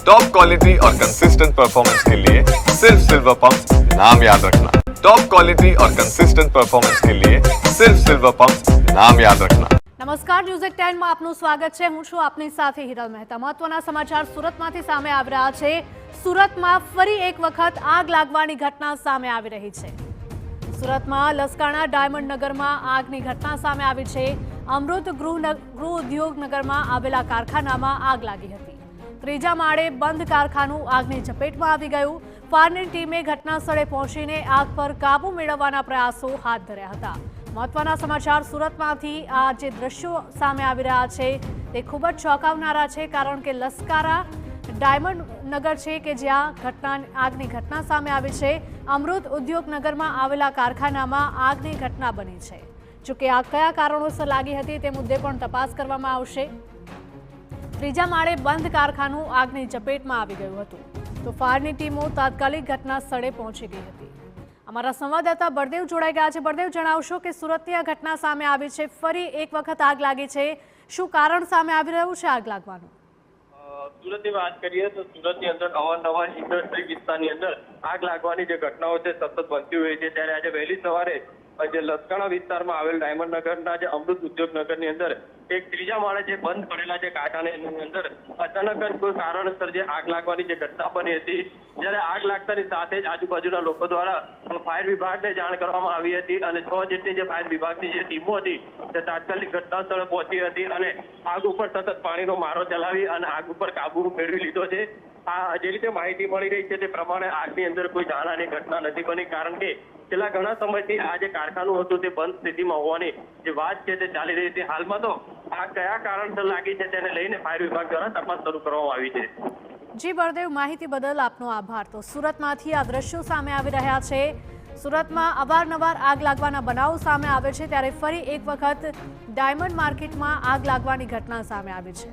Top quality और consistent performance के लिए सिर्फ सिल्वर पंप नाम याद रखना। टॉप क्वालिटी और कंसिस्टेंट परफॉर्मेंस के लिए सिर्फ सिल्वर पंप नाम याद रखना। નમસ્કાર, ન્યૂઝ એટ 10 માં આપનું સ્વાગત છે। હું છું આપની સાથે હિરલ મહેતા। મહત્વના સમાચાર સુરતમાંથી સામે આવી રહ્યા છે। સુરતમાં ફરી એક વખત આગ લાગવાની ઘટના સામે આવી રહી છે। સુરતમાં લસકાણા ડાયમંડ નગરમાં આગની ઘટના સામે આવી છે। અમૃત ગૃહ ઉદ્યોગ નગરમાં આવેલા કારખાનામાં આગ લાગી હતી। ત્રીજા માળે બંધ કારખાનું આગની ઝપેટમાં આવી ગયું। ફાયરની ટીમે ઘટનાસ્થળે પહોંચીને આગ પર કાબુ મેળવવાના પ્રયાસો હાથ ધર્યા હતા। મહત્વના સમાચાર સુરતમાંથી આ જે દ્રશ્યો સામે આવી રહ્યા છે તે ખૂબ જ ચોંકાવનારા છે, કારણ કે લસકારા ડાયમંડ નગર છે કે જ્યાં આગની ઘટના સામે આવી છે। અમૃત ઉદ્યોગ નગરમાં આવેલા કારખાનામાં આગની ઘટના બની છે। જોકે આ કયા કારણોસર લાગી હતી તે મુદ્દે પણ તપાસ કરવામાં આવશે। ત્રીજા માળે બંધ કારખાનું આગની ઝપેટમાં આવી ગયું હતું, તો ફાયરની ટીમો તાત્કાલિક ઘટના સ્થળે પહોંચી ગઈ હતી। અમારા સંવાદદાતા બળદેવ જોડાઈ ગયા છે। બળદેવ, જણાવશો કે સુરતની આ ઘટના સામે આવી છે, ફરી એક વખત આગ લાગી છે, શું કારણ સામે આવી રહ્યું છે આગ લાગવાનું? સુરતની વાત કરીએ તો સુરતની અંદર અવારનવાર ઇન્ડસ્ટ્રી વિસ્તારની અંદર આગ લાગવાની જે ઘટનાઓ છે સતત બનતી હોય છે। ત્યારે આજે વહેલી સવારે જે લસકાણા વિસ્તારમાં આવેલ ડાયમંડ નગરના જે અમૃત ઉદ્યોગ નગરની અંદર એક ત્રીજા માળે જે બંધ પડેલા જે કારખાનાની અંદર અચાનક જ કોઈ કારણસર જે આગ લાગવાની જે ઘટના બની હતી। જ્યારે આગ લાગતાની સાથે જ આજુબાજુના લોકો દ્વારા ફાયર વિભાગને જાણ કરવામાં આવી હતી અને 6 જેટલી જે ફાયર વિભાગની જે ટીમો હતી તે તાત્કાલિક ઘટના સ્થળે પહોંચી હતી અને આગ ઉપર સતત પાણીનો મારો ચલાવી અને આગ ઉપર કાબુ મેળવી લીધો છે। આ જે રીતે માહિતી મળી રહી છે તે પ્રમાણે આગની અંદર કોઈ જાનહાની ઘટના નથી બની, કારણ કે છેલ્લા ઘણા સમયથી આ જે કારખાનું હતું તે બંધ સ્થિતિમાં હોવાની જે વાત છે તે ચાલી રહી હતી। હાલમાં તો આ કયા કારણસર લાગી છે તેને લઈને ફાયર વિભાગ દ્વારા તપાસ શરૂ કરવામાં આવી છે। જી બળદેવ, માહિતી બદલ આપનો આભાર। તો સુરતમાંથી આ દ્રશ્યો સામે આવી રહ્યા છે। સુરતમાં અવારનવાર આગ લાગવાના બનાવો સામે આવે છે, ત્યારે ફરી એક વખત ડાયમંડ માર્કેટમાં આગ લાગવાની ઘટના સામે આવી છે।